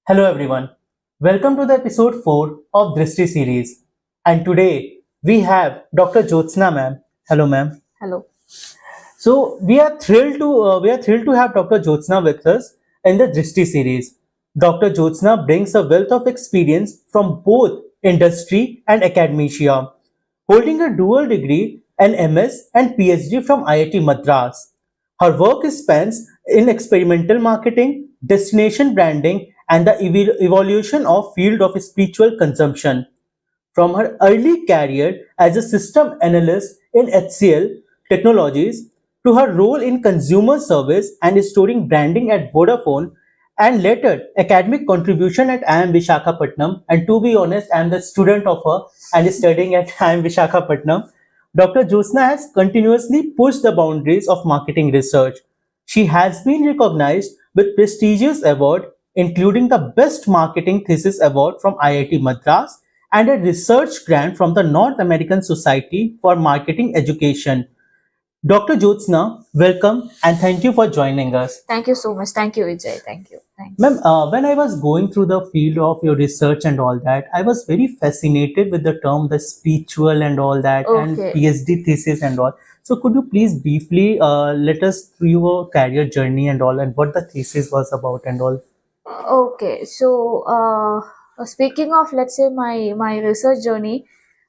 Hello everyone. Welcome to the episode 4 of Drishti series. And today we have Dr. Jyotsna ma'am. Hello ma'am. Hello. So we are thrilled to have Dr. Jyotsna with us in the Drishti series. Dr. Jyotsna brings a wealth of experience from both industry and academia, holding a dual degree, an MS and PhD from IIT Madras. Her work spans in experimental marketing, destination branding, and the evolution of field of spiritual consumption. From her early career as a system analyst in HCL Technologies to her role in consumer service and storing branding at Vodafone, and later academic contribution at IIM Visakhapatnam. And to be honest, I am the student of her and studying at IIM Visakhapatnam. Dr. Jyotsna has continuously pushed the boundaries of marketing research. She has been recognized with prestigious awards, including the Best Marketing Thesis Award from IIT Madras and a research grant from the North American Society for Marketing Education. Dr. Jyotsna, welcome and thank you for joining us. Thank you so much. Thank you, Vijay. Thank you. Thanks. Ma'am, when I was going through the field of your research and all that, I was very fascinated with the term the spiritual and all that and Okay. PhD thesis and all. So could you please briefly let us through your career journey and all and what the thesis was about and all? Okay. Speaking of, let's say, my research journey,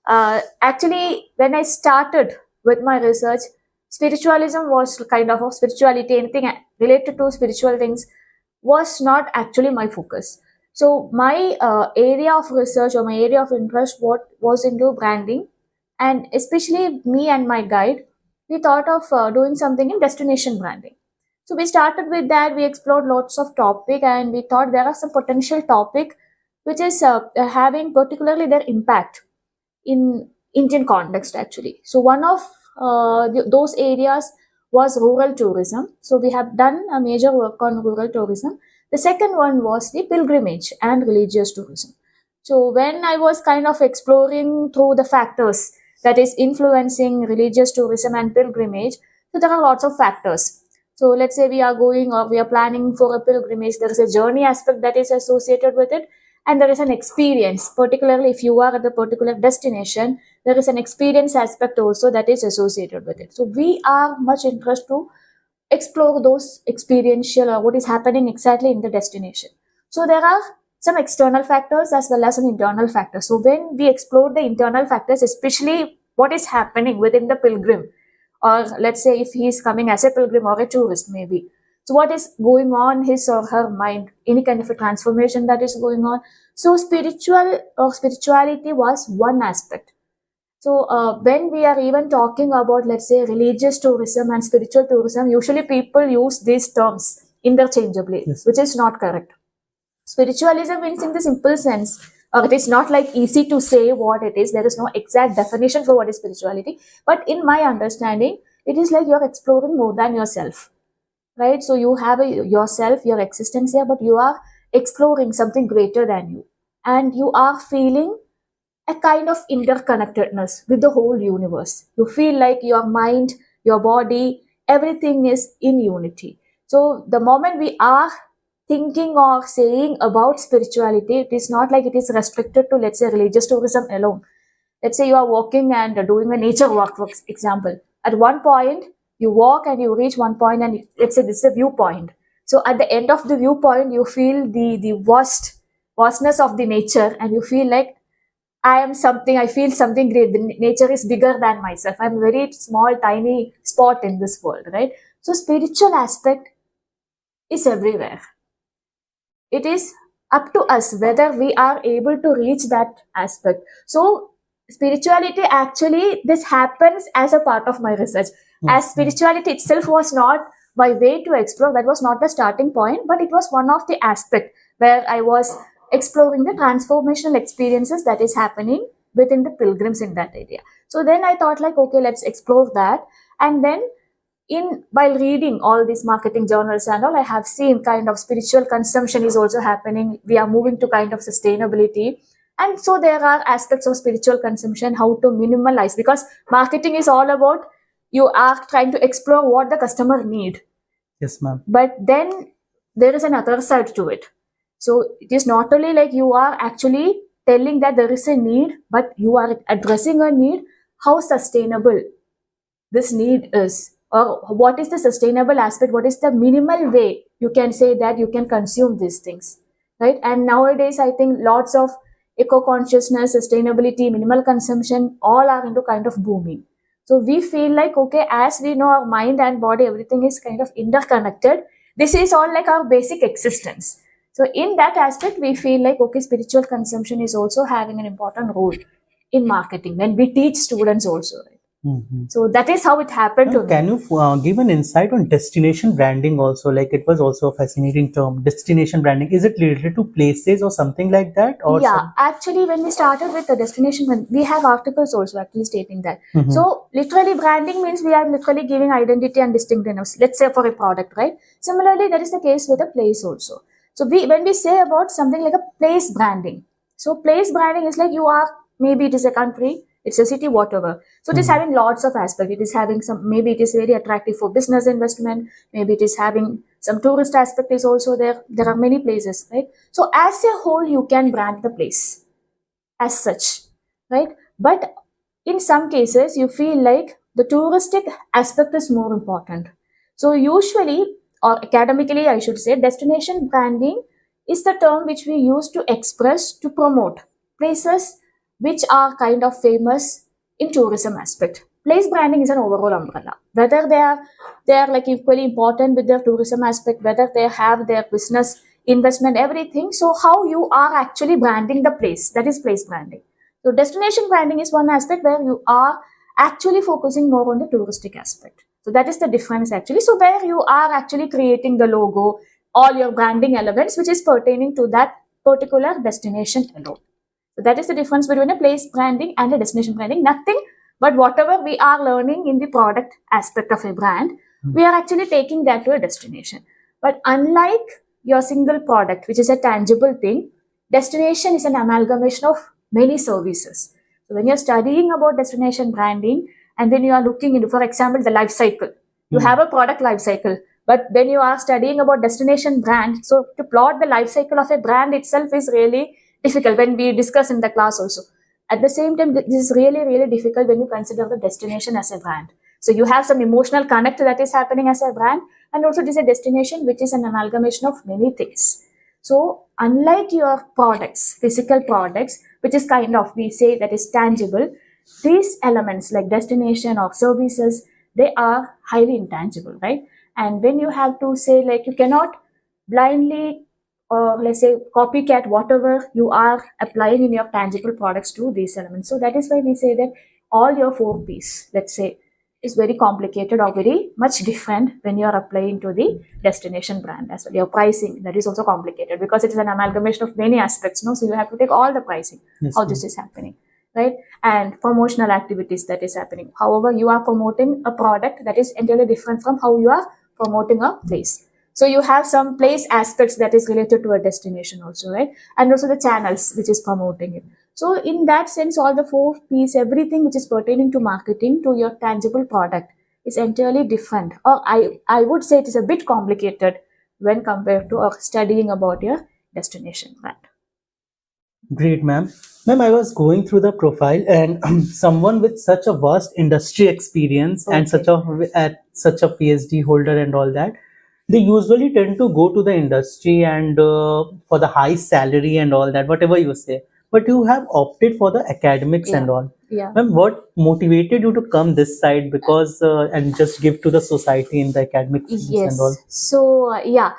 actually, when I started with my research, spiritualism was kind of a spirituality, anything related to spiritual things was not actually my focus. So my area of research or my area of interest what was into branding, and especially me and my guide, we thought of doing something in destination branding. So we started with that. We explored lots of topic, and we thought there are some potential topic which is having particularly their impact in Indian context actually. So one of those areas was rural tourism. So we have done a major work on rural tourism. The second one was the pilgrimage and religious tourism. So when I was kind of exploring through the factors that is influencing religious tourism and pilgrimage, so there are lots of factors. So let's say we are going or we are planning for a pilgrimage, there is a journey aspect that is associated with it, and there is an experience, particularly if you are at a particular destination, there is an experience aspect also that is associated with it. So we are much interested to explore those experiential or what is happening exactly in the destination. So there are some external factors as well as an internal factor. So when we explore the internal factors, especially what is happening within the pilgrim, or let's say if he is coming as a pilgrim or a tourist maybe, so what is going on his or her mind, any kind of a transformation that is going on. So spiritual or spirituality was one aspect. So when we are even talking about, let's say, religious tourism and spiritual tourism, usually people use these terms interchangeably, Yes. which is not correct. Spiritualism means in the simple sense, it is not like easy to say what it is. There is no exact definition for what is spirituality. But in my understanding, it is like you're exploring more than yourself, right? So you have yourself, your existence here, but you are exploring something greater than you. And you are feeling a kind of interconnectedness with the whole universe. You feel like your mind, your body, everything is in unity. So the moment we are thinking or saying about spirituality, it is not like it is restricted to, let's say, religious tourism alone. Let's say you are walking and doing a nature walk, for example. At one point, you walk and you reach one point, and let's say this is a viewpoint. So at the end of the viewpoint, you feel the vastness of the nature, and you feel like I feel something great. The nature is bigger than myself. I'm a very small, tiny spot in this world, right? So spiritual aspect is everywhere. It is up to us whether we are able to reach that aspect. So spirituality, actually, this happens as a part of my research. As spirituality itself was not my way to explore, that was not the starting point, but it was one of the aspect where I was exploring the transformational experiences that is happening within the pilgrims in that area. So then I thought like, okay, let's explore that. And then while reading all these marketing journals and all, I have seen kind of spiritual consumption is also happening. We are moving to kind of sustainability. And so there are aspects of spiritual consumption, how to minimalize, because marketing is all about you are trying to explore what the customer need. Yes, ma'am. But then there is another side to it. So it is not only like you are actually telling that there is a need, but you are addressing a need, how sustainable this need is, or what is the sustainable aspect, what is the minimal way you can say that you can consume these things, right? And nowadays I think lots of eco consciousness, sustainability, minimal consumption, all are into kind of booming. So we feel like, okay, as we know our mind and body, everything is kind of interconnected. This is all like our basic existence. So in that aspect, we feel like, okay, spiritual consumption is also having an important role in marketing when we teach students also. Right? Mhm. So that is how it happened to Ma'am, me. can you give an insight on destination branding also? Like it was also a fascinating term. Destination branding, is it related to places or something like that, or Yeah, some? actually, when we started with the destination, when we have articles also actually stating that. Mhm. So, literally, branding means we are literally giving identity and distinctiveness. Let's say for a product, right? Similarly, that is the case with a place also. So, when we say about something like a place branding, so place branding is like you are, maybe it is a country, it's a city, whatever. So it is having lots of aspects. It is having some, maybe it is very attractive for business investment. Maybe it is having some tourist aspect is also there. There are many places, right? So as a whole, you can brand the place as such, right? But in some cases, you feel like the touristic aspect is more important. So usually, or academically, I should say, destination branding is the term which we use to express, to promote places which are kind of famous in tourism aspect. Place branding is an overall umbrella. Whether they are like equally important with their tourism aspect, whether they have their business investment, everything. So how you are actually branding the place, that is place branding. So destination branding is one aspect where you are actually focusing more on the touristic aspect. So that is the difference actually. So where you are actually creating the logo, all your branding elements which is pertaining to that particular destination alone. So that is the difference between a place branding and a destination branding. Nothing but whatever we are learning in the product aspect of a brand, we are actually taking that to a destination. But unlike your single product, which is a tangible thing, destination is an amalgamation of many services. So when you're studying about destination branding and then you are looking into, for example, the life cycle, you have a product life cycle. But when you are studying about destination brand, so to plot the life cycle of a brand itself is really difficult when we discuss in the class also. At the same time, this is really, really difficult when you consider the destination as a brand. So you have some emotional connect that is happening as a brand, and also it is a destination which is an amalgamation of many things. So unlike your products, physical products, which is kind of, we say that is tangible, these elements like destination or services, they are highly intangible, right? And when you have to say, like, you cannot blindly, or let's say copycat whatever you are applying in your tangible products to these elements. So that is why we say that all your 4Ps, let's say, is very complicated or very much different when you are applying to the destination brand as well. Your pricing, that is also complicated because it is an amalgamation of many aspects, no? So you have to take all the pricing, Yes, how ma'am. this is happening, right? And promotional activities that is happening. However, you are promoting a product that is entirely different from how you are promoting a place. So you have some place aspects that is related to a destination also, right? And also the channels which is promoting it. So in that sense, all the 4Ps, everything which is pertaining to marketing to your tangible product is entirely different. Or I would say it is a bit complicated when compared to studying about your destination brand. Great, ma'am. Ma'am, I was going through the profile, and someone with such a vast industry experience and Okay. such a PhD holder and all that, they usually tend to go to the industry and for the high salary and all that, whatever you say. But you have opted for the academics Yeah. and all. Yeah. Ma'am, what motivated you to come this side, because and just give to the society in the academic fields and all? Yes. So yeah,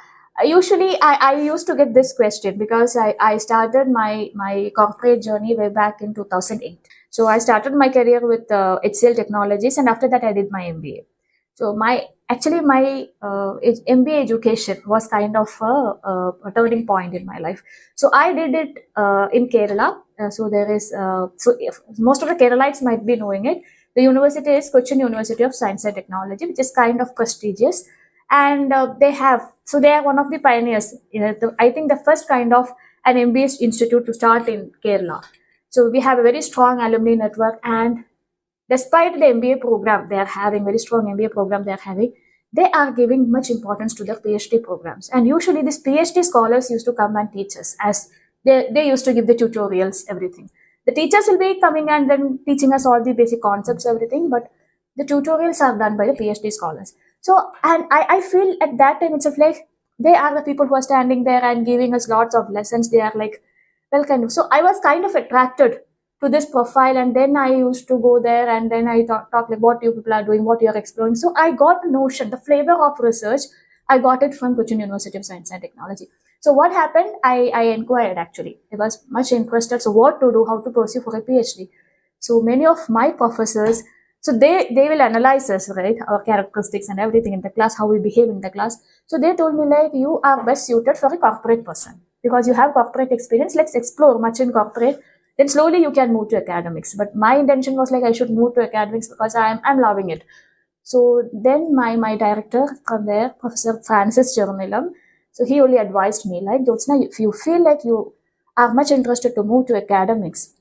usually I used to get this question because I started my corporate journey way back in 2008. So I started my career with HCL Technologies, and after that I did my MBA. So my MBA education was kind of a turning point in my life. So I did it in Kerala. So there is if, most of the Keralites might be knowing it. The university is Cochin University of Science and Technology, which is kind of prestigious, and they are one of the pioneers. I think the first kind of an MBA institute to start in Kerala. So we have a very strong alumni network, and despite the MBA program they are having, very strong MBA program they are having, they are giving much importance to their PhD programs. And usually these PhD scholars used to come and teach us, as they used to give the tutorials, everything. The teachers will be coming and then teaching us all the basic concepts, everything, but the tutorials are done by the PhD scholars. So, and I feel at that time itself like they are the people who are standing there and giving us lots of lessons. They are like, well, kind of. So I was kind of attracted to this profile, and then I used to go there and then I talk like what you people are doing, what you are exploring. So I got the notion, the flavor of research. I got it from Cochin University of Science and Technology. So what happened? I inquired actually. I was much interested. So what to do, how to pursue for a PhD. So many of my professors, so they will analyze us, right? Our characteristics and everything in the class, how we behave in the class. So they told me like, you are best suited for a corporate person because you have corporate experience. Let's explore much in corporate. Then slowly you can move to academics. But my intention was like I should move to academics because I'm loving it. So then my director from there, Professor Francis Jernilam, so he only advised me like, Jyotsna, if you feel like you are much interested to move to academics,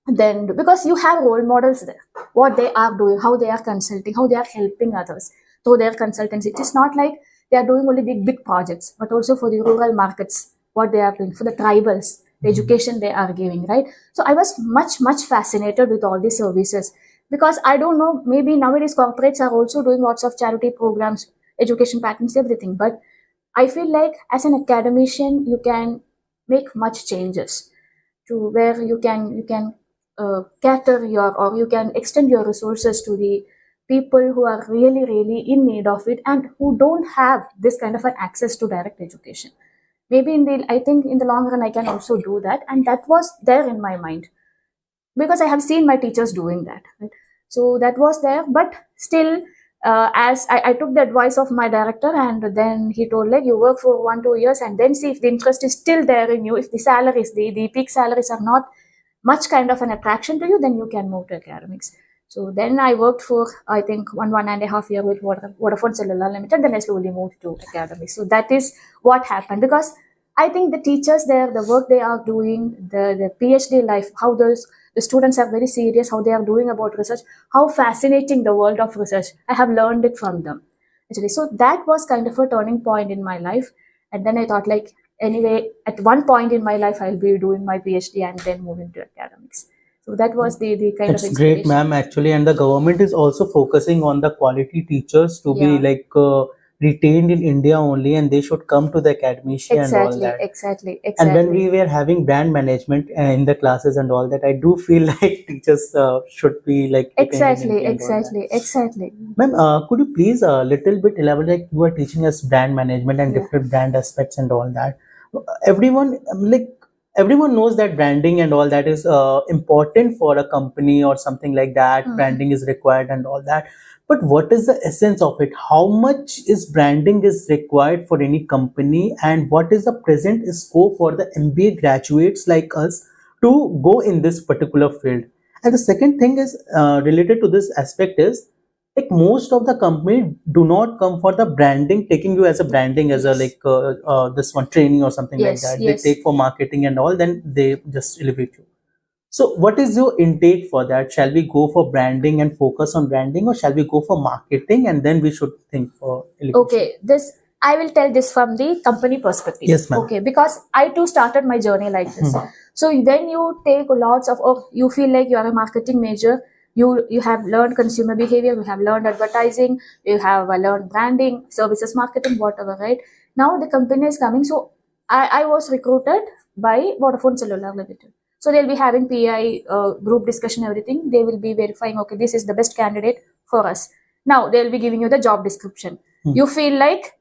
then because you have role models there, what they are doing, how they are consulting, how they are helping others through their consultancy. It is not like they are doing only big projects, but also for the rural markets, what they are doing for the tribals, the education they are giving, right? So I was much fascinated with all these services because I don't know, maybe nowadays corporates are also doing lots of charity programs, education patterns, everything. But I feel like as an academician, you can make much changes to where you can cater your, or you can extend your resources to the people who are really in need of it and who don't have this kind of an access to direct education. Maybe I think in the long run I can also do that, and that was there in my mind because I have seen my teachers doing that, right? So that was there, but still, as I took the advice of my director, and then he told like, you work for 1-2 years and then see if the interest is still there in you. If the salaries, the peak salaries are not much kind of an attraction to you, then you can move to academics. So then I worked for, I think, 1.5 year with Vodafone Cellular Limited. Then I slowly moved to academics. So that is what happened, because I think the teachers there, the work they are doing, the PhD life, how the students are very serious, how they are doing about research, how fascinating the world of research. I have learned it from them, actually. So that was kind of a turning point in my life. And then I thought like, anyway, at one point in my life, I'll be doing my PhD and then moving to academics. So that was the kind It's of inspiration. great, ma'am, actually. And the government is also focusing on the quality teachers to be Yeah. like retained in India only, and they should come to the academia and all that. Exactly. And when we were having brand management in the classes and all that, I do feel like teachers should be like retained in India and all that. Exactly. Ma'am, could you please a little bit elaborate? Like you are teaching us brand management and Yeah. different brand aspects and all that. Everyone like everyone knows that branding and all that is important for a company or something like that. Branding is required and all that. But what is the essence of it? How much is branding is required for any company, and what is the present scope for the MBA graduates like us to go in this particular field? And the second thing is related to this aspect is like most of the company do not come for the branding, taking you as a branding as a Yes. like this one training or something like that. Yes. They take for marketing and all, then they just elevate you. So what is your intake for that? Shall we go for branding and focus on branding, or shall we go for marketing and then we should think for elevation? Okay, this I will tell this from the company perspective. Yes, ma'am. Okay, because I too started my journey like this. So then you take lots of, or you feel like you are a marketing major. You have learned consumer behavior, you have learned advertising, you have learned branding, services marketing, whatever, right? Now the company is coming. So I was recruited by Vodafone Cellular Limited. So they'll be having PI group discussion, everything. They will be verifying, okay, this is the best candidate for us. Now they'll be giving you the job description. You feel like,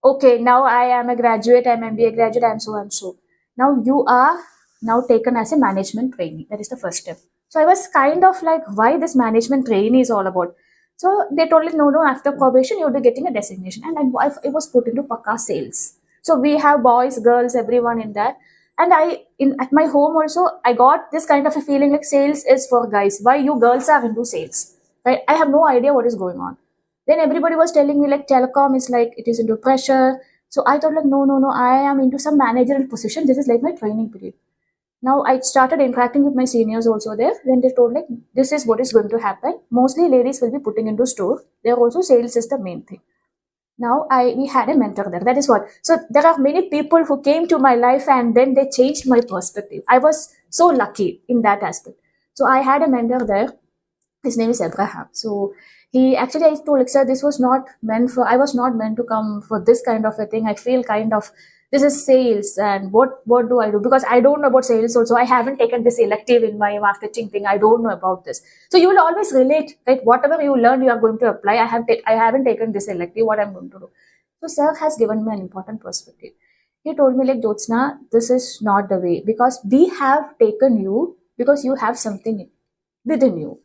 okay, now I am a graduate, I'm MBA graduate, I'm so and so. Now you are now taken as a management trainee. That is the first step. So I was kind of like, why this management trainee is all about? So they told me, no, after probation, you'll be getting a designation. And I was put into Pakka sales. So we have boys, girls, everyone in that. And at my home also, I got this kind of a feeling like sales is for guys. Why you girls are into sales? Right? I have no idea what is going on. Then everybody was telling me like telecom is like, it is into pressure. So I thought like, no, I am into some managerial position. This is like my training period. Now I started interacting with my seniors also there. Then they told like, this is what is going to happen. Mostly ladies will be putting into store. There also sales is the main thing. Now we had a mentor there. That is what. So there are many people who came to my life and then they changed my perspective. I was so lucky in that aspect. So I had a mentor there. His name is Abraham. So he actually, I told like, sir, this was not meant for, I was not meant to come for this kind of a thing. I feel kind of, this is sales and what do I do? Because I don't know about sales also. I haven't taken this elective in my marketing thing. I don't know about this. So you will always relate, right? Whatever you learn, you are going to apply. I haven't taken this elective, what I'm going to do. So sir has given me an important perspective. He told me like, Jyotsna, this is not the way because we have taken you because you have something within you.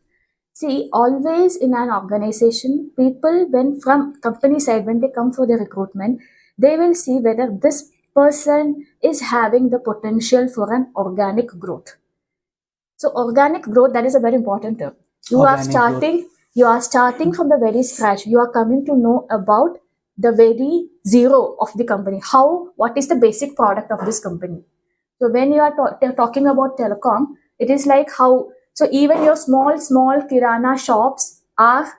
See, always in an organization, people, when from company side, when they come for the recruitment, they will see whether this person is having the potential for an organic growth. So, organic growth, that is a very important term. You are starting from the very scratch. You are coming to know about the very zero of the company. What is the basic product of this company? So when you are talking about telecom, it is like how, so even your small kirana shops are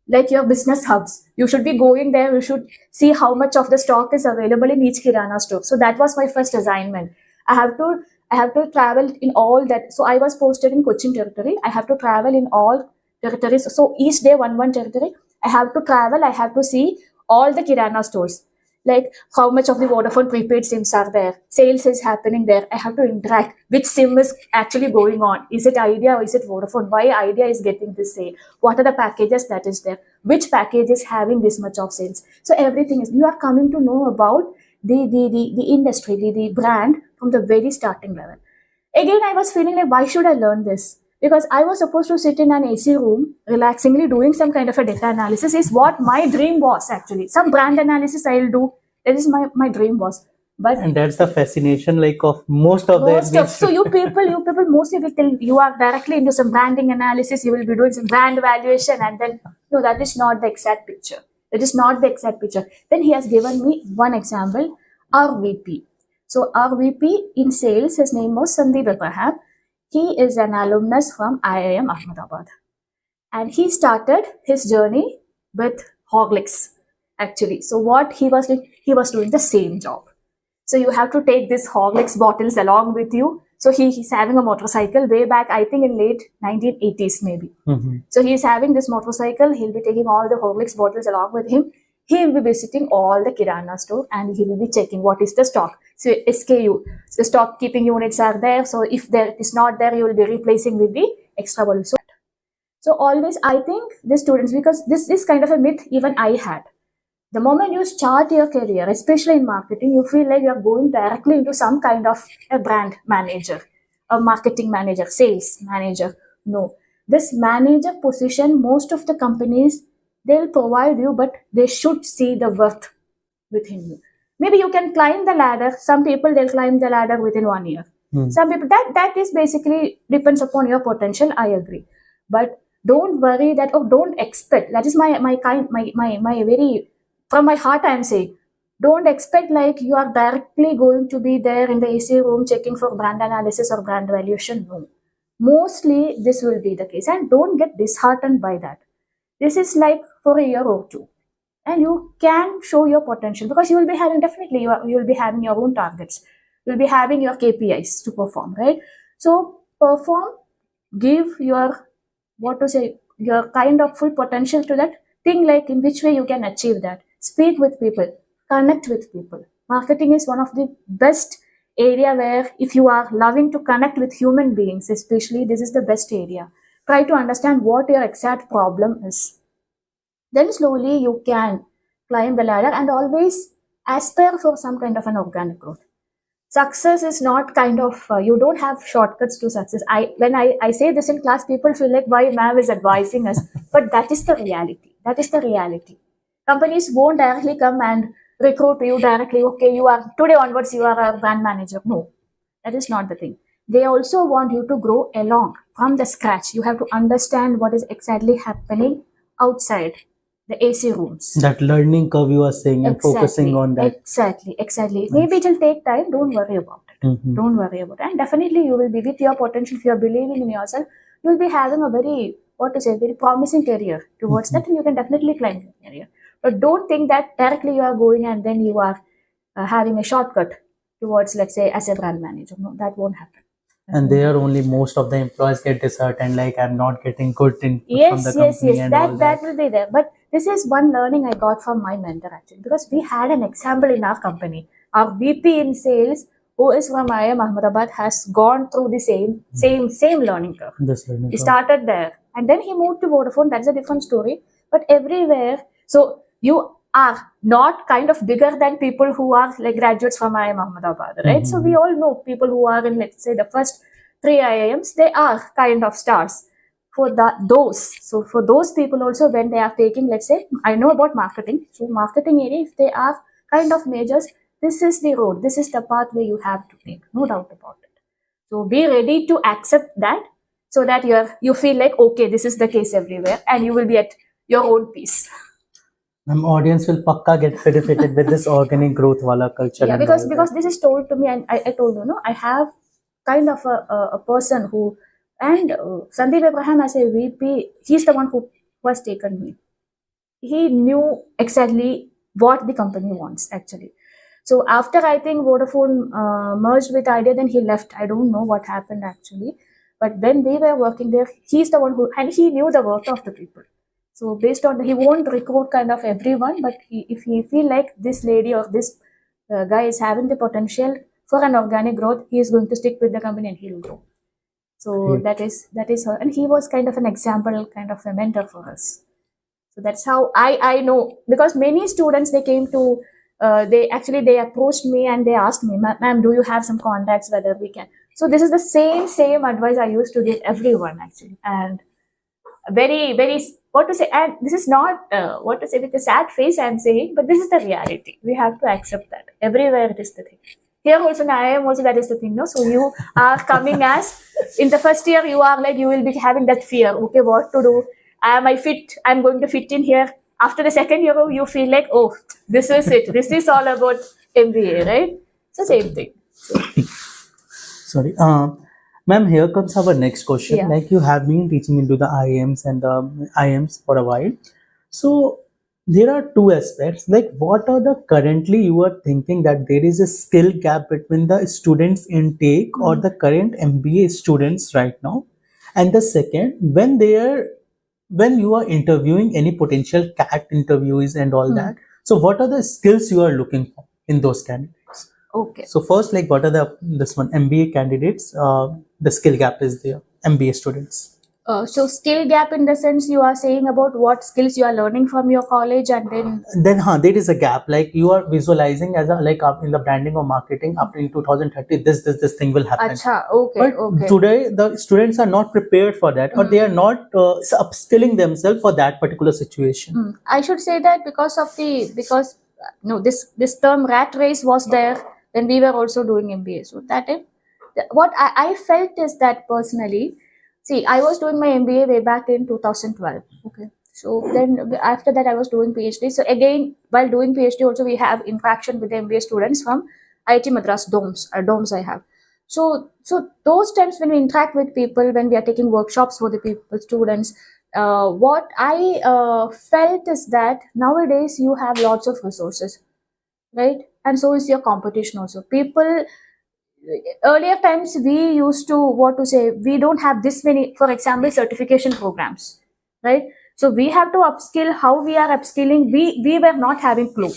like your business hubs. You should be going there. You should see how much of the stock is available in each kirana store. So that was my first assignment. I have to, I have to travel in all that. So I was posted in Cochin territory. I have to travel in all territories. So each day one territory. I have to travel. I have to see all the kirana stores, like how much of the Vodafone prepaid SIMs are there, sales is happening there. I have to interact. Which SIM is actually going on? Is it Idea or is it Vodafone? Why Idea is getting this sale? What are the packages that is there? Which package is having this much of sales? So everything is, you are coming to know about the industry, the brand from the very starting level. Again, I was feeling like, why should I learn this? Because I was supposed to sit in an AC room, relaxingly doing some kind of a data analysis, is what my dream was actually. Some brand analysis I'll do. That is my dream was. But And that's the fascination like of most of the most of, so you people mostly will tell you are directly into some branding analysis, you will be doing some brand evaluation, and then no, that is not the exact picture. That is not the exact picture. Then he has given me one example, our VP. So our VP in sales, his name was Sandeep Abraham. He is an alumnus from IIM Ahmedabad. And he started his journey with Horlicks, actually. So what he was doing, he was doing the same job. So you have to take this Horlicks bottles along with you. So he's having a motorcycle way back, I think in late 1980s maybe. So he's having this motorcycle. He'll be taking all the Horlicks bottles along with him. He will be visiting all the Kirana store and he will be checking what is the stock. So SKU, the stock keeping units are there. So if there is not there, you will be replacing with the extra bottle. So always, I think the students, because this is kind of a myth even I had. The moment you start your career, especially in marketing, you feel like you're going directly into some kind of a brand manager, a marketing manager, sales manager. No, this manager position, most of the companies, they'll provide you, but they should see the worth within you. Maybe you can climb the ladder. Some people, they'll climb the ladder within 1 year. Some people, that is basically depends upon your potential. I agree. But don't worry that, oh, don't expect. That is my very, from my heart, I am saying, don't expect like you are directly going to be there in the AC room checking for brand analysis or brand valuation. No. Mostly this will be the case. And don't get disheartened by that. This is like for a year or two. And you can show your potential because you will be having, definitely you will be having your own targets. You'll be having your KPIs to perform, right? So perform, give your, what to say, your kind of full potential to that. Think like in which way you can achieve that. Speak with people, connect with people. Marketing is one of the best area where if you are loving to connect with human beings, especially, this is the best area. Try to understand what your exact problem is. Then slowly you can climb the ladder and always aspire for some kind of an organic growth. Success is not kind of, you don't have shortcuts to success. When I say this in class, people feel like why Mav is advising us, but that is the reality. That is the reality. Companies won't directly come and recruit you directly. Okay, you are today onwards, you are a brand manager. No, that is not the thing. They also want you to grow along from the scratch. You have to understand what is exactly happening outside the AC rooms. That learning curve you are saying and focusing on that. Exactly. Maybe it will take time. Don't worry about it. Don't worry about it. And definitely you will be with your potential. If you are believing in yourself, you will be having a very, what to say, very promising career towards that, and you can definitely climb your career. But don't think that directly you are going and then you are having a shortcut towards, let's say, as a brand manager. No, that won't happen. And there only most of the employees get disheartened, like I'm not getting good input from the Yes, yes, company yes. and all That that. will be there. But this is one learning I got from my mentor actually, because we had an example in our company. Our VP in sales, who is from IIM Ahmedabad, has gone through the same learning curve. This learning He curve. started there, and then he moved to Vodafone. That's a different story. But everywhere, so you are not kind of bigger than people who are like graduates from IIM Ahmedabad, right? So we all know people who are in, let's say, the first 3 IIMs. They are kind of stars for for those people also, when they are taking, let's say, I know about marketing, so marketing area, if they are kind of majors, this is the road, this is the pathway you have to take, no doubt about it. So be ready to accept that, so that you feel like, okay, this is the case everywhere, and you will be at your own peace. Audience will pakka get benefited with this organic growth wala culture. Yeah, and because all because that. this is told to me, and I told you, no, I have kind of a person who, and Sandeep Abraham as a VP, he's the one who was taken me. He knew exactly what the company wants actually. So after, I think, Vodafone merged with Idea, then he left. I don't know what happened actually. But when they were working there, he's the one who, and he knew the worth of the people. So based on, he won't recruit kind of everyone, but if he feel like this lady or this guy is having the potential for an organic growth, he is going to stick with the company and he'll grow. So Great. that is her, and he was kind of an example, kind of a mentor for us. So that's how I know, because many students, they came to they approached me and they asked me, ma'am, do you have some contacts whether we can? So this is the same advice I used to give everyone actually, and very what to say. And this is not what to say with a sad face I'm saying, but this is the reality. We have to accept that everywhere it is the thing. Here also, now I am also, that is the thing. No, so you are coming as in the first year, you are like, you will be having that fear. Okay, what to do? Am I fit? I'm going to fit in here. After the second year, you feel like, oh, this is it. This is all about MBA, right? So same thing. Sorry. Ma'am, here comes our next question. Yeah. Like you have been teaching into the IIMs and the IIMs for a while. So there are two aspects. Like what are the currently you are thinking that there is a skill gap between the students intake or the current MBA students right now? And the second, when you are interviewing any potential CAT interviewees and all that, so what are the skills you are looking for in those candidates? Okay. So first, like what are this one MBA candidates? The skill gap is there. MBA students. So skill gap in the sense, you are saying about what skills you are learning from your college, and then There is a gap. Like you are visualizing as a like in the branding or marketing up in 2030, this thing will happen. Acha, okay, But okay. today the students are not prepared for that, or they are not upskilling themselves for that particular situation. I should say that because no, this term rat race was there when we were also doing MBA. So that is what I felt is that personally. See, I was doing my MBA way back in 2012. Okay. So then after that, I was doing PhD. So again, while doing PhD, also we have interaction with the MBA students from IIT Madras dorms I have. So those times when we interact with people, when we are taking workshops for the people, students, what I felt is that nowadays you have lots of resources, right? And so is your competition also. People, earlier times we used to, what to say, we don't have this many, for example, certification programs, right? So we have to upskill. How we are upskilling, we were not having clue.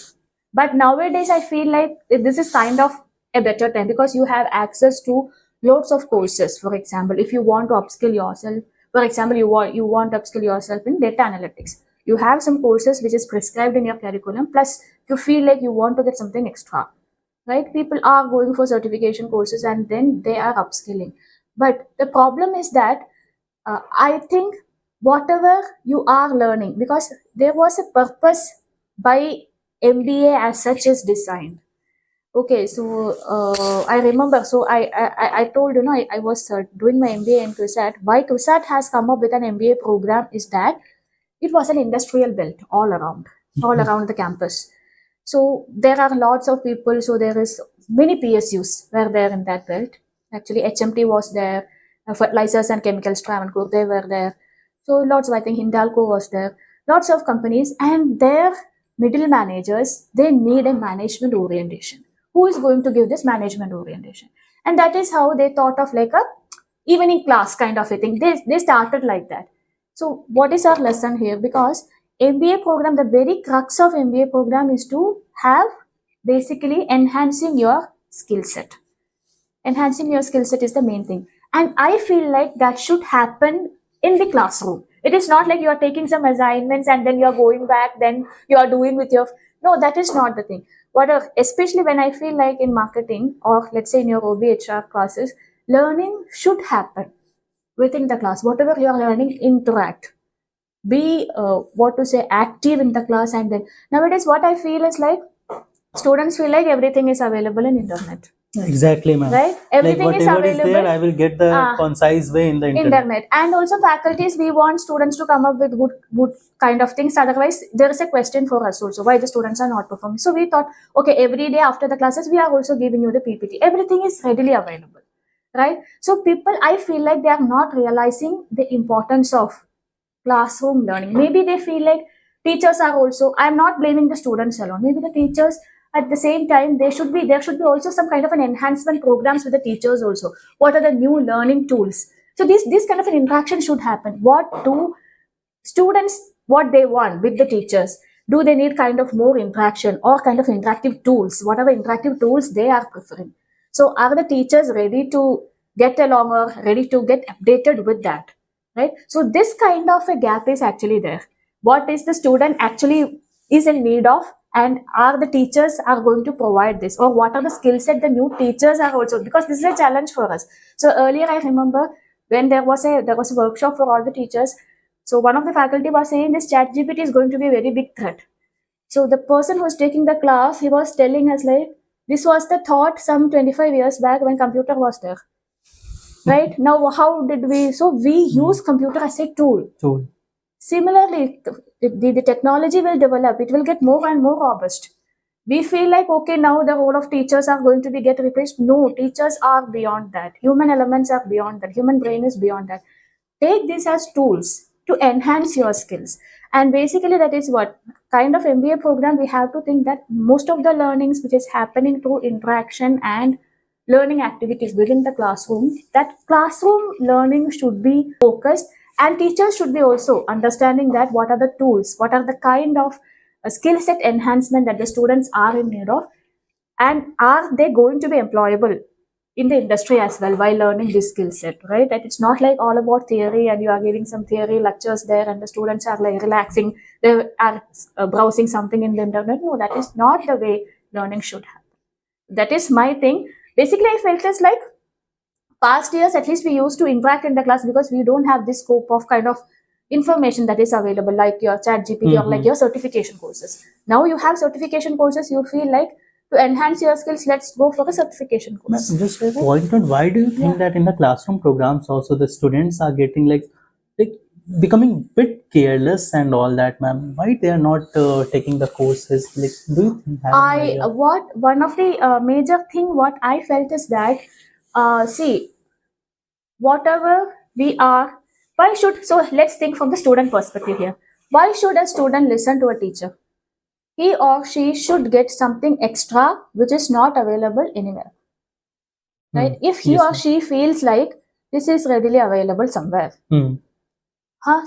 But nowadays I feel like this is kind of a better time, because you have access to loads of courses. For example, if you want to upskill yourself, for example, you want to upskill yourself in data analytics, you have some courses which is prescribed in your curriculum, plus you feel like you want to get something extra, right? People are going for certification courses and then they are upskilling. But the problem is that I think whatever you are learning, because there was a purpose by MBA as such is designed. Okay, so I remember. So I told, I was doing my MBA in CUSAT. Why CUSAT has come up with an MBA program is that it was an industrial belt all around the campus. So there are lots of people. So there is many PSUs were there in that belt. Actually, HMT was there, fertilizers and chemicals, Travancore, they were there. So lots of, I think Hindalco was there. Lots of companies, and there middle managers, they need a management orientation. Who is going to give this management orientation? And that is how they thought of like a evening class kind of a thing. They started like that. So what is our lesson here? Because MBA program, the very crux of MBA program is to have basically enhancing your skill set. Enhancing your skill set is the main thing. And I feel like that should happen in the classroom. It is not like you are taking some assignments and then you are going back, then you are doing with your. No, that is not the thing. Especially when I feel like in marketing or let's say in your OBHR classes, learning should happen within the class. Whatever you are learning, interact. Be active in the class. And then nowadays, what I feel is like students feel like everything is available in internet. Exactly, ma'am. Right? Everything like is whatever is available. there, I will get the concise way in the internet. And also faculties, we want students to come up with good kind of things. Otherwise, there is a question for us also, why the students are not performing. So we thought, okay, every day after the classes, we are also giving you the PPT. Everything is readily available. Right? So people, I feel like they are not realizing the importance of classroom learning. Maybe they feel like teachers are also, I'm not blaming the students alone. Maybe the teachers at the same time, there should be also some kind of an enhancement programs with the teachers also. What are the new learning tools? So this kind of an interaction should happen. What do students, what they want with the teachers? Do they need kind of more interaction or kind of interactive tools? What are the interactive tools they are preferring? So are the teachers ready to get along or ready to get updated with that? Right? So this kind of a gap is actually there. What is the student actually is in need of, and are the teachers are going to provide this, or what are the skill set the new teachers are also, because this is a challenge for us. So earlier I remember when there was a workshop for all the teachers. So one of the faculty was saying this ChatGPT is going to be a very big threat. So the person who was taking the class, he was telling us like this was the thought some 25 years back when computer was there. Right? Now how did we, so we use computer as a tool. Similarly, the technology will develop, it will get more and more robust. We feel like, okay, now the role of teachers are going to be get replaced. No, teachers are beyond that. Human elements are beyond that. Human brain is beyond that. Take these as tools to enhance your skills. And basically that is what kind of MBA program we have to think that most of the learnings which is happening through interaction and learning activities within the classroom, that classroom learning should be focused, and teachers should be also understanding that what are the tools, what are the kind of skill set enhancement that the students are in need of, and are they going to be employable in the industry as well while learning this skill set, right? And it's not like all about theory and you are giving some theory lectures there and the students are like relaxing, they are browsing something in the internet. No, that is not the way learning should happen. That is my thing. Basically, I felt it's like past years, at least we used to interact in the class because we don't have this scope of kind of information that is available like your ChatGPT or like your certification courses. Now you have certification courses, you feel like to enhance your skills, let's go for a certification course. Just a point on, why do you think that in the classroom programs also the students are getting like becoming a bit careless and all that, ma'am? Why they are not taking the courses? Like, do you think one of the major thing what I felt is that see, whatever we are, so let's think from the student perspective here. Why should a student listen to a teacher? He or she should get something extra which is not available anywhere. Right? If he or she feels like this is readily available somewhere.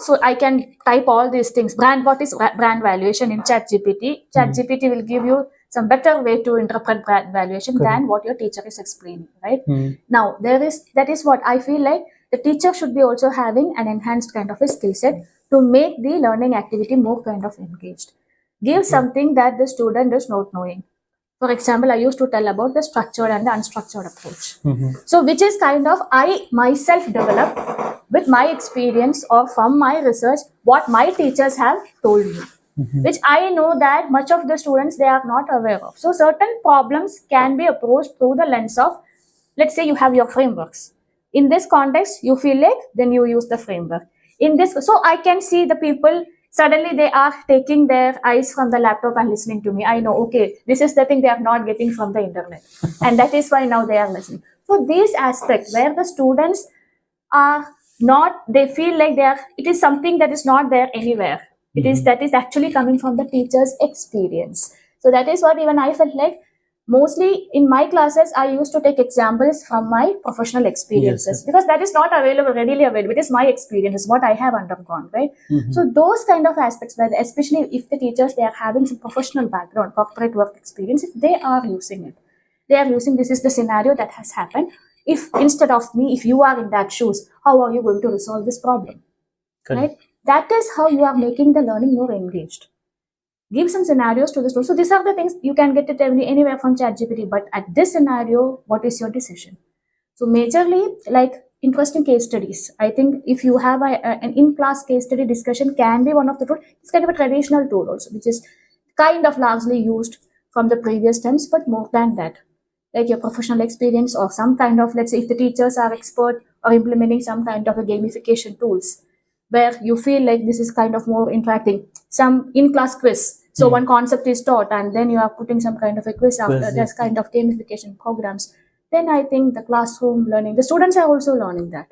So I can type all these things. What is brand valuation in ChatGPT? ChatGPT will give you some better way to interpret brand valuation than what your teacher is explaining, right? Now, that is what I feel like the teacher should be also having an enhanced kind of a skill set to make the learning activity more kind of engaged. Give something that the student is not knowing. For example, I used to tell about the structured and the unstructured approach. So which is kind of I myself developed with my experience or from my research, what my teachers have told me, which I know that much of the students, they are not aware of. So certain problems can be approached through the lens of, let's say you have your frameworks. In this context, you feel like, then you use the framework. In this, so I can see the people, suddenly they are taking their eyes from the laptop and listening to me. I know, okay, this is the thing they are not getting from the internet. And that is why now they are listening. So these aspects where the students are not, they feel like it is something that is not there anywhere. It is that is actually coming from the teacher's experience. So that is what even I felt like. Mostly in my classes, I used to take examples from my professional experiences, because that is not available, readily available. It is my experience, what I have undergone, right? So those kind of aspects, where especially if the teachers, they are having some professional background, corporate work experience, if they are using it, they are using, this is the scenario that has happened. If instead of me, if you are in that shoes, how are you going to resolve this problem? Right? That is how you are making the learning more engaged. Give some scenarios to the student. So these are the things you can get it anywhere from ChatGPT. But at this scenario, what is your decision? So majorly, like interesting case studies. I think if you have an in-class case study discussion, can be one of the tools. It's kind of a traditional tool also, which is kind of largely used from the previous times, but more than that, like your professional experience or some kind of, let's say, if the teachers are expert or implementing some kind of a gamification tools, where you feel like this is kind of more interacting, some in-class quiz. So one concept is taught, and then you are putting some kind of a quiz after. There's kind of gamification programs. Then I think the classroom learning, the students are also learning that,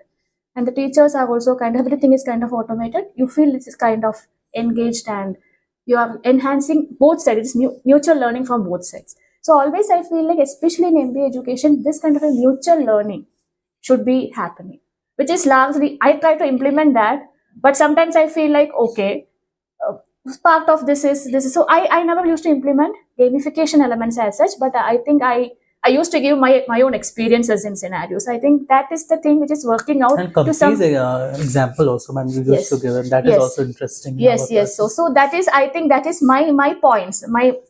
and the teachers are also kind of, everything is kind of automated. You feel this is kind of engaged, and you are enhancing both sides. It's mutual learning from both sides. So always I feel like, especially in MBA education, this kind of a mutual learning should be happening, which is largely, I try to implement that, but sometimes I feel like, okay, part of this is so I never used to implement gamification elements as such, but I think I used to give my own experiences in scenarios. I think that is the thing which is working out. And company's example also, man, we used to give, and that is also interesting. Yes. So that is, I think that is my points.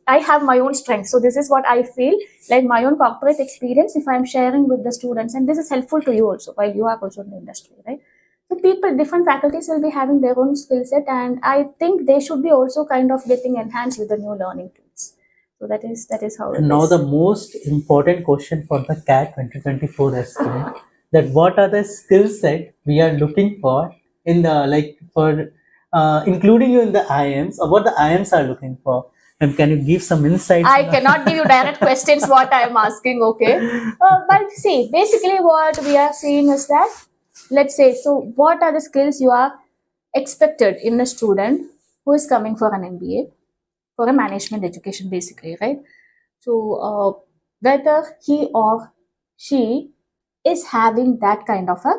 I have my own strengths. So this is what I feel like my own corporate experience, if I'm sharing with the students, and this is helpful to you also while you are also in the industry, right? So people, different faculties will be having their own skill set, and I think they should be also kind of getting enhanced with the new learning tools. So that is how it is. Now the most important question for the CAT 2024 aspirant, that what are the skill set we are looking for in the, for including you in the IIMs, or what the IIMs are looking for? And can you give some insights? I cannot give you direct questions what I am asking, okay? But see, basically what we are seeing is that, let's say, so what are the skills you are expected in a student who is coming for an MBA, for a management education, basically, right? So whether he or she is having that kind of a,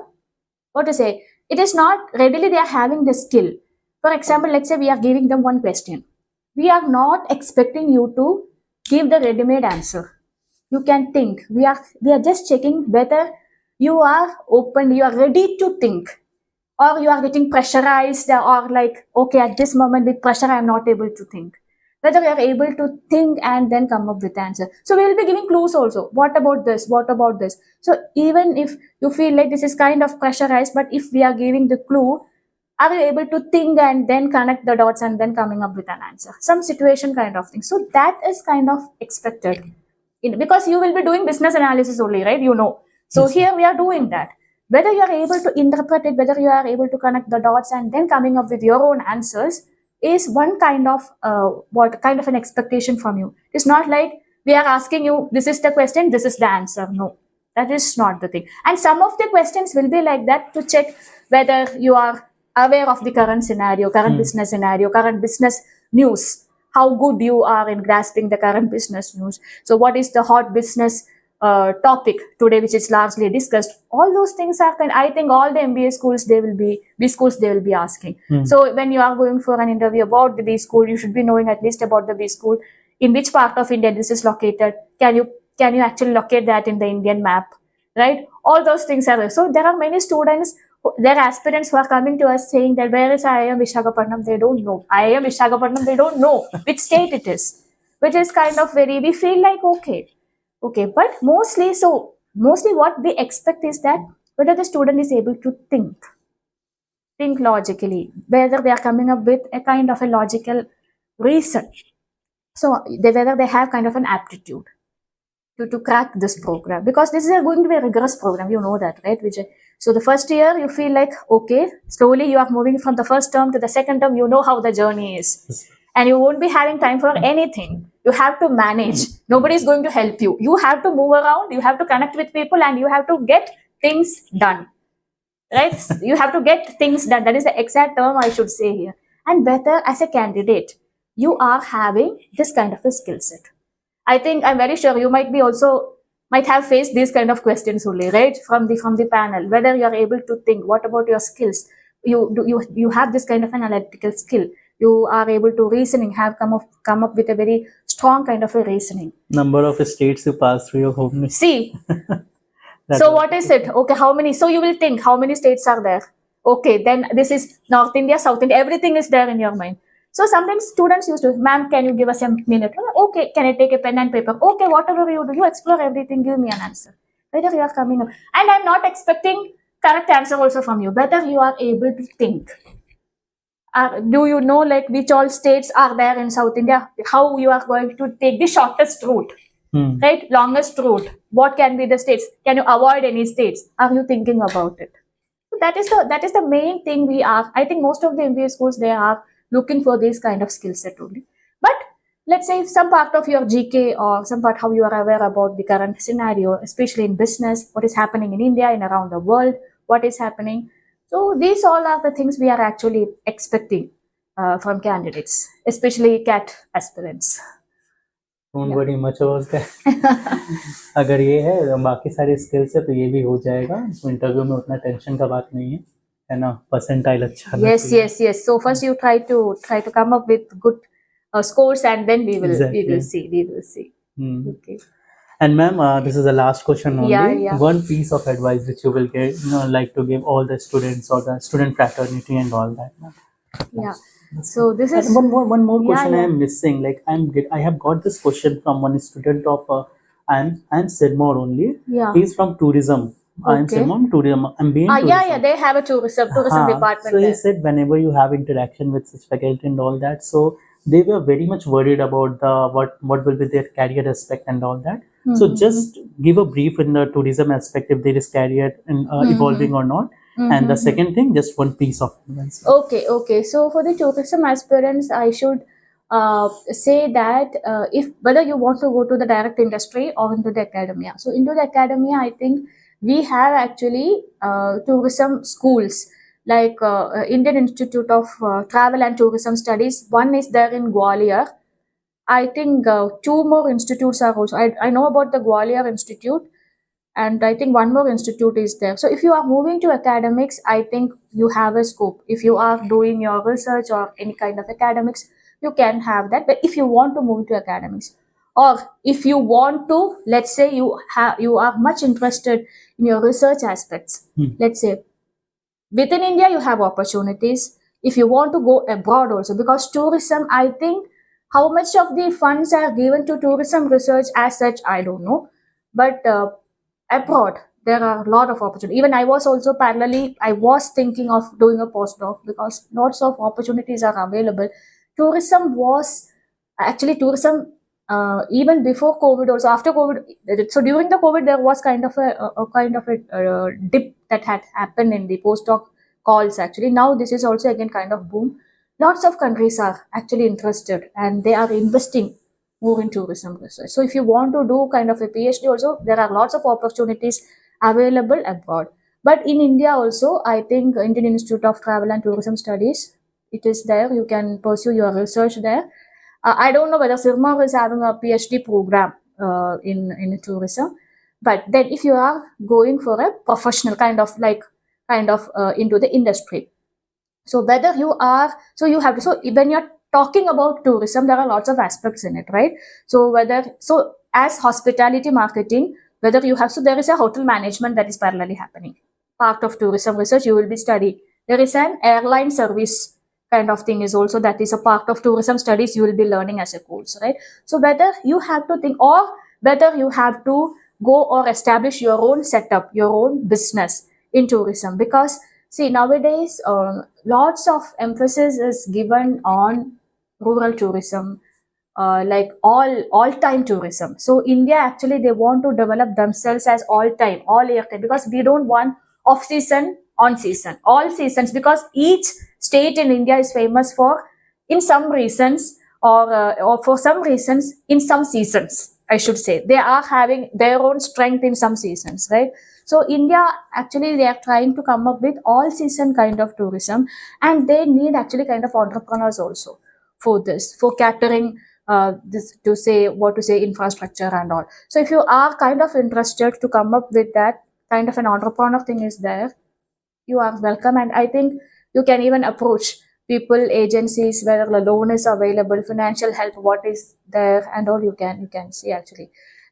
what to say, it is not readily they are having the skill. For example, let's say we are giving them one question. We are not expecting you to give the ready-made answer. You can think. We are just checking whether you are open, you are ready to think, or you are getting pressurized, or like, okay, at this moment with pressure, I am not able to think. Whether we are able to think and then come up with the answer. So we will be giving clues also. What about this? What about this? So even if you feel like this is kind of pressurized, but if we are giving the clue, are you able to think and then connect the dots and then coming up with an answer? Some situation kind of thing. So that is kind of expected. Because you will be doing business analysis only, right? So here we are doing that. Whether you are able to interpret it, whether you are able to connect the dots and then coming up with your own answers is one kind of an expectation from you. It's not like we are asking you, this is the question, this is the answer. No, that is not the thing. And some of the questions will be like that to check whether you are aware of the current scenario, current business scenario, current business news, how good you are in grasping the current business news. So what is the hot business topic today, which is largely discussed? All those things are I think all the MBA schools, they will be asking. So when you are going for an interview about the B school, you should be knowing at least about the B school, in which part of India this is located. Can you actually locate that in the Indian map, right? All those things are there. So there are many students, their aspirants who are coming to us saying that where is IIM Visakhapatnam? They don't know. IIM Visakhapatnam, they don't know which state it is, which is kind of we feel like, okay, but mostly what we expect is that whether the student is able to think logically, whether they are coming up with a kind of a logical reason. So whether they have kind of an aptitude to crack this program, because this is going to be a rigorous program. You know that, right, Vijay? So the first year you feel like, okay, slowly you are moving from the first term to the second term. You know how the journey is. And you won't be having time for anything. You have to manage. Nobody is going to help you. You have to move around. You have to connect with people, and you have to get things done. Right? You have to get things done. That is the exact term I should say here. and whether as a candidate you are having this kind of a skill set. I think I'm very sure you might have faced these kind of questions only, right? From the panel, whether you are able to think, what about your skills? You have this kind of an analytical skill. You are able to reasoning, have come up with a very strong kind of a reasoning. Number of states you pass through your home. See, so what is it? Okay, how many? So you will think how many states are there? Okay, then this is North India, South India, everything is there in your mind. So sometimes students used to, ma'am, can you give us a minute? Okay, can I take a pen and paper? Okay, whatever you do, you explore everything, give me an answer. Whether you are coming up. And I'm not expecting correct answer also from you, whether you are able to think. Do you know like which all states are there in South India? How you are going to take the shortest route, right? Longest route. What can be the states? Can you avoid any states? Are you thinking about it? So that is the main thing I think most of the MBA schools, they are looking for this kind of skill set only. But let's say if some part of your GK or some part how you are aware about the current scenario, especially in business, what is happening in India and around the world, what is happening. So these all are the things we are actually expecting from candidates, especially CAT aspirants. Don't worry much about that. अगर ये है बाकी सारे skills है तो ये भी हो जाएगा. इंटरव्यू में उतना टेंशन का बात नहीं है ना. परसेंटाइल अच्छा. Yes. So first you try to come up with good scores, and then we will see. Okay. And ma'am, this is the last question only. Yeah. One piece of advice which you will get, like to give all the students or the student fraternity and all that. Yeah. So this is one more question yeah. I am missing. Like I have got this question from one student of I'm Sidmore only. Yeah. He's from tourism. Okay. I'm Sidmore tourism. MBA tourism. Yeah. They have a tourism department. So he said whenever you have interaction with such faculty and all that, so they were very much worried about what will be their career aspect and all that. So just give a brief in the tourism aspect if there is career and evolving or not. And the second thing, just one piece of advice. Okay. So for the tourism aspirants, I should say that if whether you want to go to the direct industry or into the academia. So into the academia, I think we have actually tourism schools like Indian Institute of Travel and Tourism Studies. One is there in Gwalior. I think two more institutes are also. I know about the Gwalior Institute, and I think one more institute is there. So if you are moving to academics, I think you have a scope. If you are doing your research or any kind of academics, you can have that. But if you want to move to academics, or if you want to, let's say you are much interested in your research aspects, let's say within India you have opportunities. If you want to go abroad also, because tourism, I think how much of the funds are given to tourism research as such, I don't know. But abroad, there are a lot of opportunities. Even I was also parallelly, I was thinking of doing a postdoc because lots of opportunities are available. Tourism even before COVID, also after COVID. So during the COVID, there was kind of a dip that had happened in the postdoc calls. Actually, now this is also again kind of boom. Lots of countries are actually interested and they are investing more in tourism research. So if you want to do kind of a PhD also, there are lots of opportunities available abroad. But in India also, I think Indian Institute of Travel and Tourism Studies, it is there. You can pursue your research there. I don't know whether Sirma is having a PhD program in tourism. But then if you are going for a professional kind of into the industry. So whether you are, when you're talking about tourism, there are lots of aspects in it, right? So as hospitality marketing, there is a hotel management that is parallelly happening. Part of tourism research you will be studying. There is an airline service kind of thing is also, that is a part of tourism studies you will be learning as a course, right? So whether you have to think or whether you have to go or establish your own setup, your own business in tourism, because see, nowadays, lots of emphasis is given on rural tourism, like all-time tourism. So India actually, they want to develop themselves as all-time, all-year time, because we don't want off-season, on-season, all seasons, because each state in India is famous for, in some reasons, or for some reasons, in some seasons, I should say. They are having their own strength in some seasons, right? So India, actually, they are trying to come up with all season kind of tourism, and they need actually kind of entrepreneurs also for this, for catering this, to say what to say, infrastructure and all. So if you are kind of interested to come up with that kind of an entrepreneur thing is there, you are welcome. And I think you can even approach people, agencies, whether the loan is available, financial help, what is there, and all you can see actually.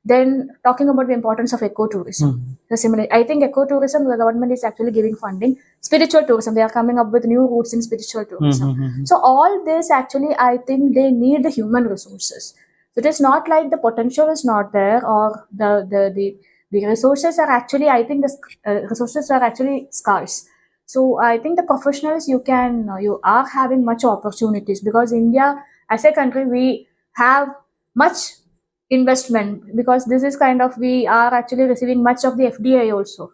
Then talking about the importance of ecotourism. Similarly, I think ecotourism, the government is actually giving funding. Spiritual tourism, they are coming up with new routes in spiritual tourism. So all this actually, I think they need the human resources. So it is not like the potential is not there, or the resources are actually, I think the resources are actually scarce. So I think the professionals, you are having much opportunities, because India as a country, we have much investment, because this is kind of, we are actually receiving much of the FDI also.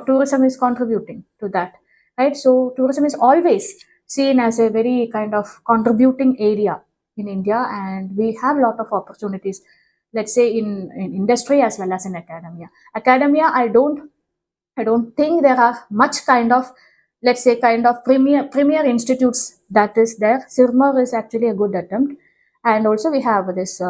Tourism is contributing to that, right? So tourism is always seen as a very kind of contributing area in India, and we have a lot of opportunities, let's say in industry as well as in academia. Academia, I don't think there are much kind of, let's say, kind of premier institutes that is there. Sirmar is actually a good attempt, and also we have this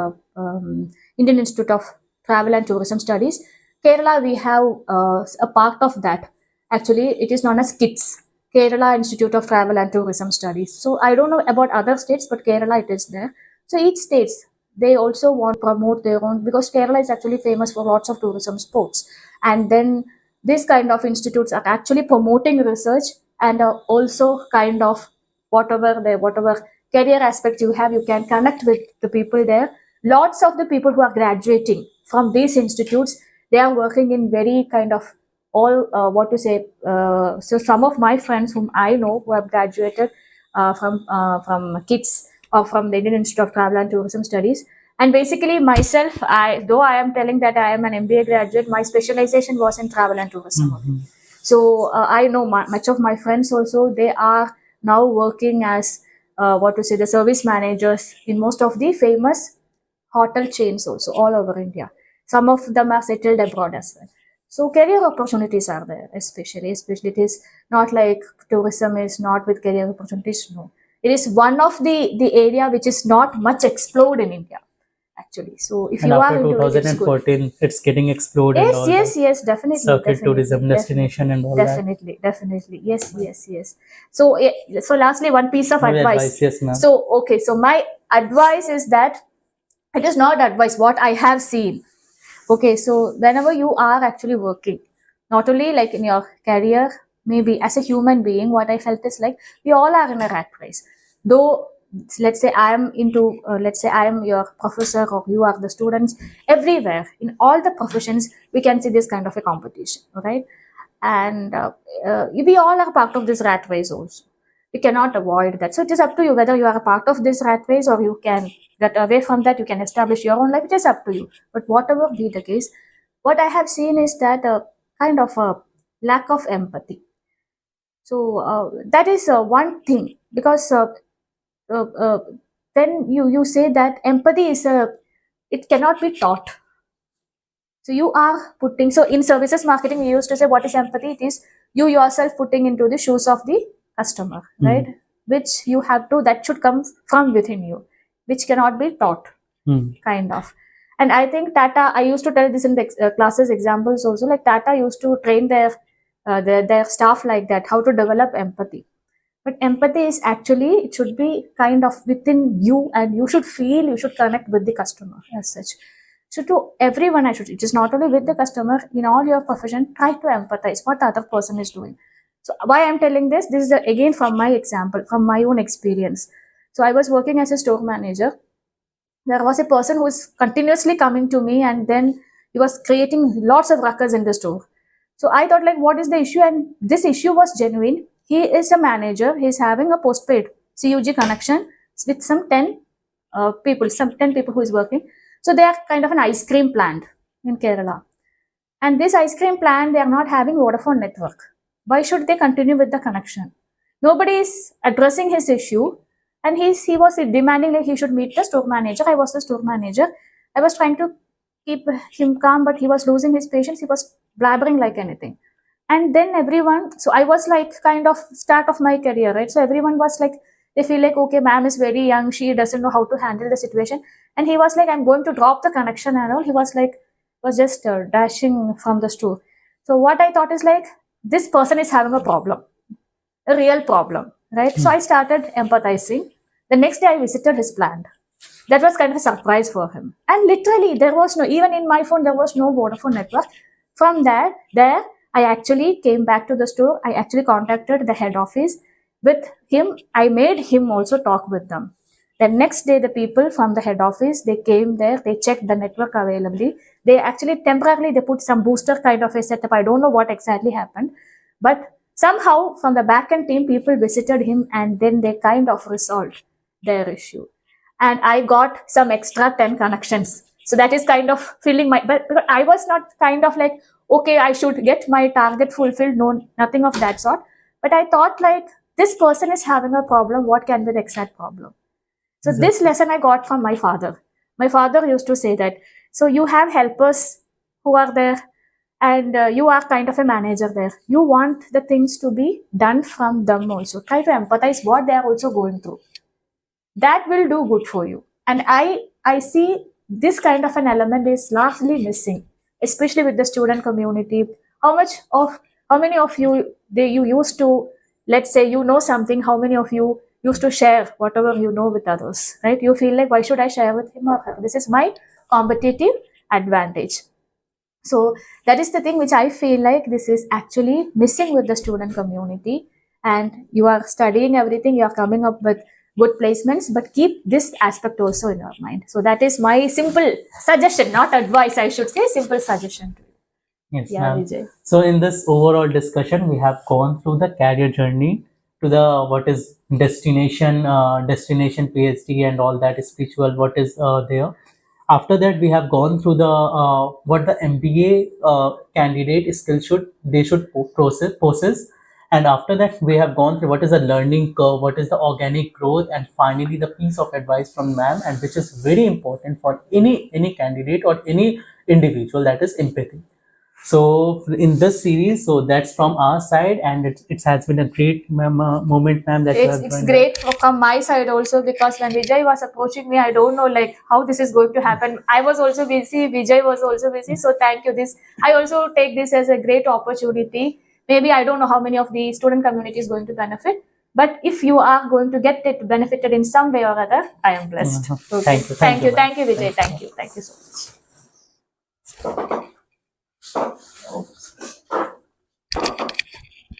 Indian Institute of Travel and Tourism Studies. Kerala, we have a part of that. Actually, it is known as KITS, Kerala Institute of Travel and Tourism Studies. So I don't know about other states, but Kerala, it is there. So each states, they also want to promote their own, because Kerala is actually famous for lots of tourism sports. And then these kind of institutes are actually promoting research, and also kind of whatever career aspect you have, you can connect with the people there. Lots of the people who are graduating from these institutes, they are working in very kind of all what to say. So some of my friends whom I know, who have graduated from KITS or from the Indian Institute of Travel and Tourism Studies. And basically myself, though I am telling that I am an MBA graduate, my specialization was in travel and tourism. So I know much of my friends also, they are now working as the service managers in most of the famous hotel chains also all over India. Some of them are settled abroad as well. So career opportunities are there, especially it is not like tourism is not with career opportunities. No, it is one of the area which is not much explored in India, actually. So if And you after are into it, it's good. 2014, it's getting explored and all Yes, definitely. circuit definitely, tourism destination and all that. Definitely. Yes. So, so lastly, one piece of Maybe advice. yes, ma'am. So, okay. So my advice is that it is not advice, what I have seen. Okay. So whenever you are actually working, not only like in your career, maybe as a human being, what I felt is like we all are in a rat race. Though, let's say I am into, let's say I am your professor or you are the students, everywhere in all the professions, we can see this kind of a competition, right? And we all are part of this rat race also. We cannot avoid that. So it is up to you whether you are a part of this rat race or you can get away from that. You can establish your own life. It is up to you. But whatever be the case, what I have seen is that kind of a lack of empathy. So that is one thing, because when you say that empathy is it cannot be taught. So you are putting, so in services marketing, we used to say what is empathy? It is you yourself putting into the shoes of the customer, right? Which you have to, that should come from within you, which cannot be taught, kind of. And I think Tata, I used to tell this in the classes examples also, like Tata used to train their staff like that, how to develop empathy. But empathy is actually, it should be kind of within you, and you should feel, you should connect with the customer as such. So to everyone, it is not only with the customer, in all your profession, try to empathize what the other person is doing. So why I'm telling this is again from my example, from my own experience. So I was working as a store manager. There was a person who was continuously coming to me, and then he was creating lots of ruckus in the store. So I thought, like, what is the issue? And this issue was genuine. He is a manager. He's having a postpaid CUG connection with some 10 people who is working. So they are kind of an ice cream plant in Kerala. And this ice cream plant, they are not having Vodafone network. Why should they continue with the connection? Nobody is addressing his issue. And he was demanding like he should meet the store manager. I was the store manager. I was trying to keep him calm, but he was losing his patience. He was blabbering like anything. And then everyone, so I was like kind of start of my career, right? So everyone was like, they feel like, okay, ma'am is very young, she doesn't know how to handle the situation. And he was like, I'm going to drop the connection and all. He was like, was just dashing from the stool. So what I thought is like, this person is having a problem, a real problem, right? So I started empathizing. The next day I visited his plant. That was kind of a surprise for him. And literally, there was no, even in my phone, there was no Vodafone network. From there, I actually came back to the store. I actually contacted the head office. With him, I made him also talk with them. The next day, the people from the head office, they came there, they checked the network availability. They actually temporarily, they put some booster kind of a setup. I don't know what exactly happened. But somehow, from the backend team, people visited him and then they kind of resolved their issue. And I got some extra 10 connections. So that is kind of filling my, but I was not kind of like, okay, I should get my target fulfilled. No, nothing of that sort. But I thought like, this person is having a problem. What can be the exact problem? So this lesson I got from my father. My father used to say that, so you have helpers who are there and you are kind of a manager there. You want the things to be done from them also. Try to empathize what they are also going through. That will do good for you. And I see this kind of an element is largely missing, especially with the student community. How many of you you used to, let's say you know something, how many of you used to share whatever you know with others, right? You feel like, why should I share with him or her? This is my competitive advantage. So that is the thing which I feel like this is actually missing with the student community. And you are studying everything, you are coming up with good placements, but keep this aspect also in your mind. So that is my simple suggestion, not advice, I should say, simple suggestion to you. Yes, Yeah, ma'am. Vijay. So in this overall discussion, we have gone through the career journey to the what is destination, destination PhD and all that spiritual, what is there. After that, we have gone through the what the MBA candidate still should process. And after that, we have gone through what is the learning curve, what is the organic growth, and finally the piece of advice from ma'am, and which is very important for any candidate or any individual, that is empathy. So in this series, so that's from our side, and it has been a great moment, ma'am, that you have It's joined great from my side also, because when Vijay was approaching me, I don't know like how this is going to happen. I was also busy, Vijay was also busy. So thank you. I also take this as a great opportunity. Maybe I don't know how many of the student community is going to benefit, but if you are going to get it benefited in some way or other, I am blessed. Mhm. Okay. Thank you, ma'am. Thank you, Vijay. Thank you so much.